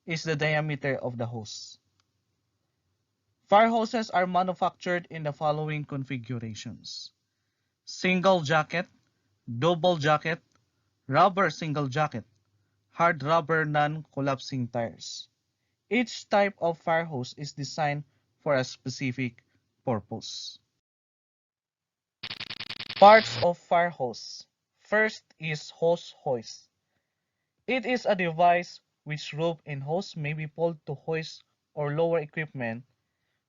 is the diameter of the hose. Fire hoses are manufactured in the following configurations: single jacket, double jacket, rubber single jacket, hard rubber non-collapsing tires. Each type of fire hose is designed for a specific purpose. Parts of fire hose. First is hose hoist. It is a device which rope and hose may be pulled to hoist or lower equipment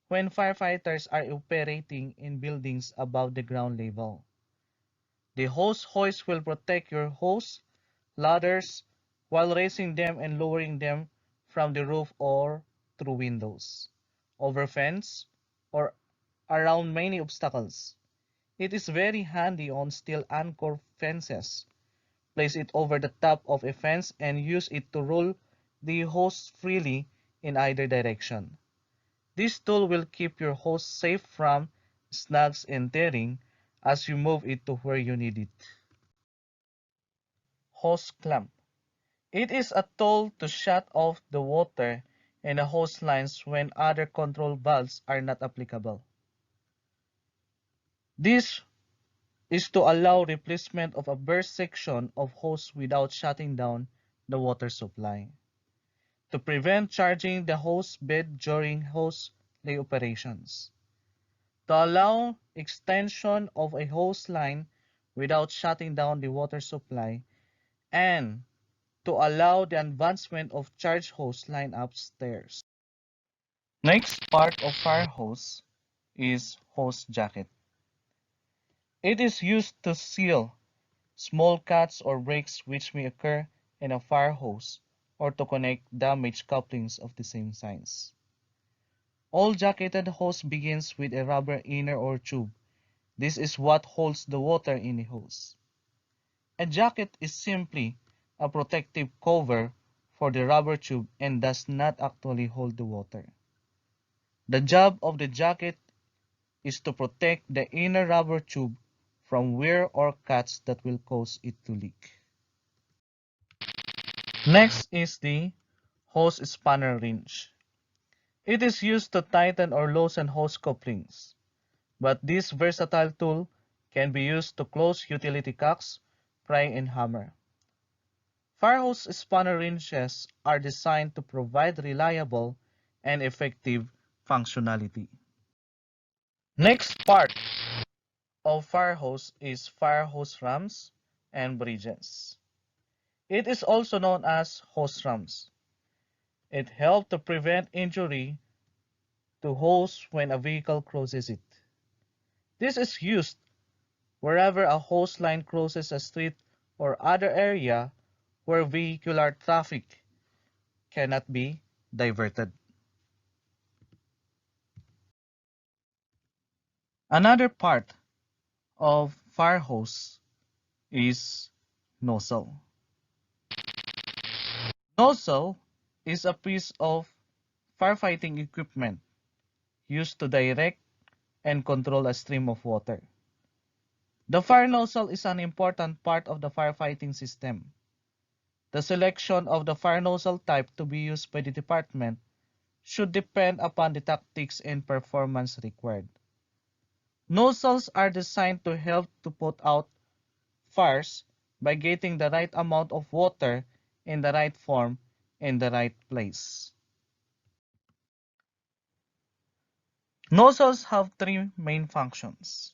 when firefighters are operating in buildings above the ground level. The hose hoist will protect your hose ladders while raising them and lowering them from the roof or through windows, over fence, or around many obstacles. It is very handy on steel anchor fences. Place it over the top of a fence and use it to roll the hose freely in either direction. This tool will keep your hose safe from snags and tearing as you move it to where you need it. Hose clamp. It is a tool to shut off the water in the hose lines when other control valves are not applicable. This is to allow replacement of a burst section of hose without shutting down the water supply. To prevent charging the hose bed during hose lay operations. To allow extension of a hose line without shutting down the water supply, and to allow the advancement of charge hose line upstairs. Next part of fire hose is hose jacket. It is used to seal small cuts or breaks which may occur in a fire hose or to connect damaged couplings of the same size. All jacketed hose begins with a rubber inner or tube. This is what holds the water in the hose. A jacket is simply a protective cover for the rubber tube and does not actually hold the water. The job of the jacket is to protect the inner rubber tube from wear or cuts that will cause it to leak. Next is the hose spanner wrench. It is used to tighten or loosen hose couplings, but this versatile tool can be used to close utility cocks, pry, and hammer. Fire hose spanner wrenches are designed to provide reliable and effective functionality. Next part of fire hose is fire hose rams and bridges. It is also known as hose rams. It helps to prevent injury to hose when a vehicle crosses it. This is used wherever a hose line crosses a street or other area where vehicular traffic cannot be diverted. Another part of fire hose is nozzle. Nozzle is a piece of firefighting equipment used to direct and control a stream of water. The fire nozzle is an important part of the firefighting system. The selection of the fire nozzle type to be used by the department should depend upon the tactics and performance required. Nozzles are designed to help to put out fires by getting the right amount of water in the right form in the right place. Nozzles have three main functions.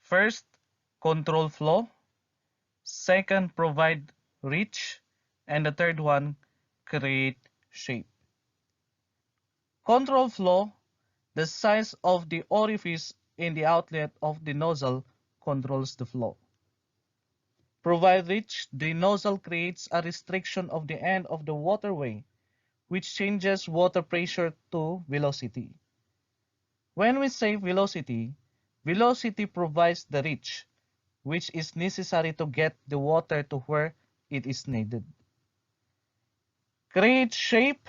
First, control flow. Second, provide reach. And the third one, create shape. Control flow. The size of the orifice in the outlet of the nozzle controls the flow. Provide reach. The nozzle creates a restriction of the end of the waterway, which changes water pressure to velocity. When we say velocity, velocity provides the reach, which is necessary to get the water to where it is needed. Create shape.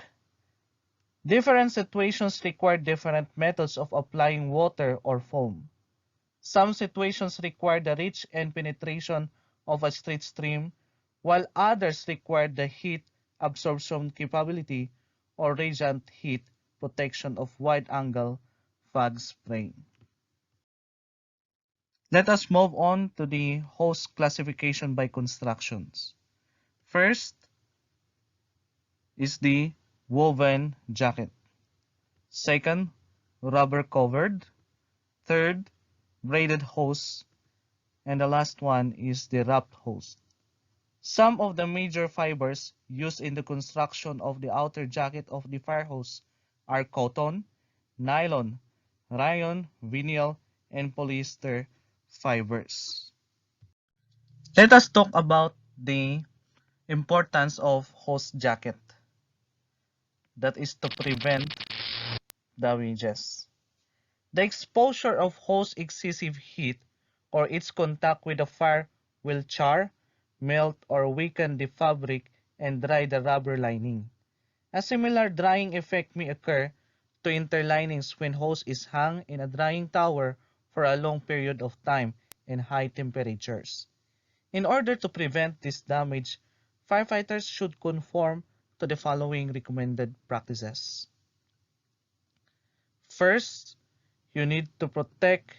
Different situations require different methods of applying water or foam. Some situations require the reach and penetration of a straight stream, while others require the heat absorption capability or radiant heat protection of wide-angle fog spray. Let us move on to the hose classification by constructions. First is the woven jacket. Second, rubber covered. Third, braided hose. And the last one is the wrapped hose. Some of the major fibers used in the construction of the outer jacket of the fire hose are cotton, nylon, rayon, vinyl, and polyester fibers. Let us talk about the importance of hose jacket. That is to prevent damages. The exposure of hose excessive heat or its contact with the fire will char, melt, or weaken the fabric and dry the rubber lining. A similar drying effect may occur to interlinings when hose is hung in a drying tower for a long period of time in high temperatures. In order to prevent this damage, firefighters should conform to the following recommended practices. First, you need to protect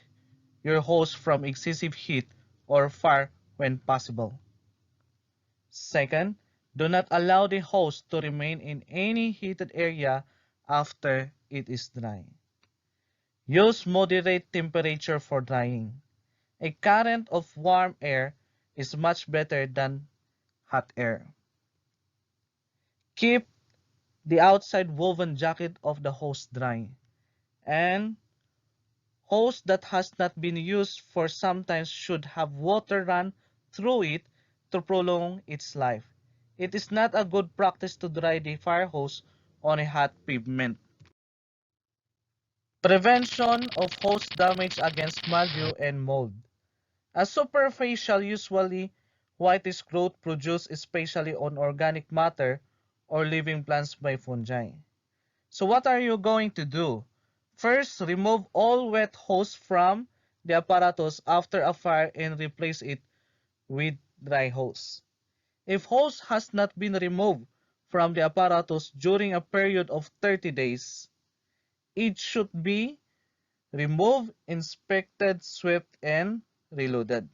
your hose from excessive heat or fire when possible. Second, do not allow the hose to remain in any heated area after it is dry. Use moderate temperature for drying. A current of warm air is much better than hot air. Keep the outside woven jacket of the hose dry. And hose that has not been used for some time should have water run through it to prolong its life. It is not a good practice to dry the fire hose on a hot pavement. Prevention of hose damage against mildew and mold. A superficial, usually whitish growth produced especially on organic matter or living plants by fungi. So what are you going to do? First, remove all wet hose from the apparatus after a fire and replace it with dry hose. If hose has not been removed from the apparatus during a period of 30 days, it should be removed, inspected, swept, and reloaded.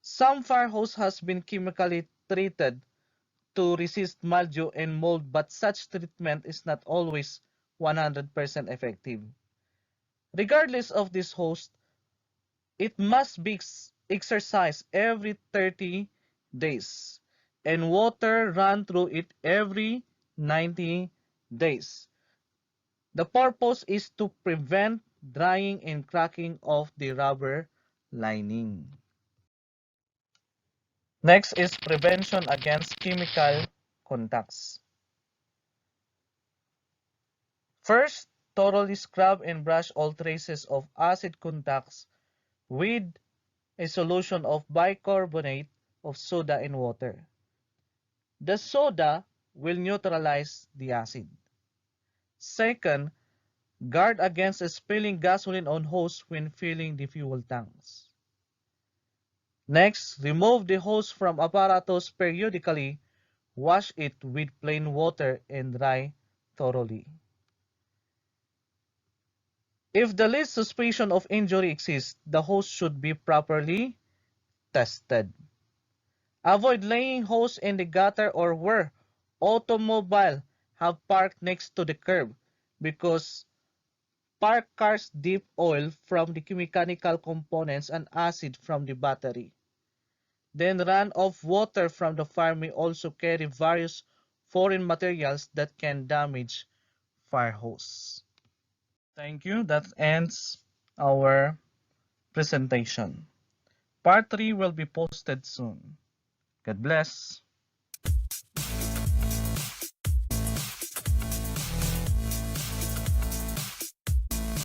Some fire hose has been chemically treated to resist mildew and mold, but such treatment is not always 100% effective. Regardless of this hose, it must be exercised every 30 days and water run through it every 90 days. The purpose is to prevent drying and cracking of the rubber lining. Next is prevention against chemical contacts. First, thoroughly scrub and brush all traces of acid contacts with a solution of bicarbonate of soda and water. The soda will neutralize the acid. Second, guard against spilling gasoline on hose when filling the fuel tanks. Next, remove the hose from apparatus periodically, wash it with plain water and dry thoroughly. If the least suspicion of injury exists, the hose should be properly tested. Avoid laying hose in the gutter or where automobile have parked next to the curb because parked cars dip oil from the mechanical components and acid from the battery. Then runoff water from the fire may also carry various foreign materials that can damage fire hose. Thank you. That ends our presentation. Part 3 will be posted soon. God bless.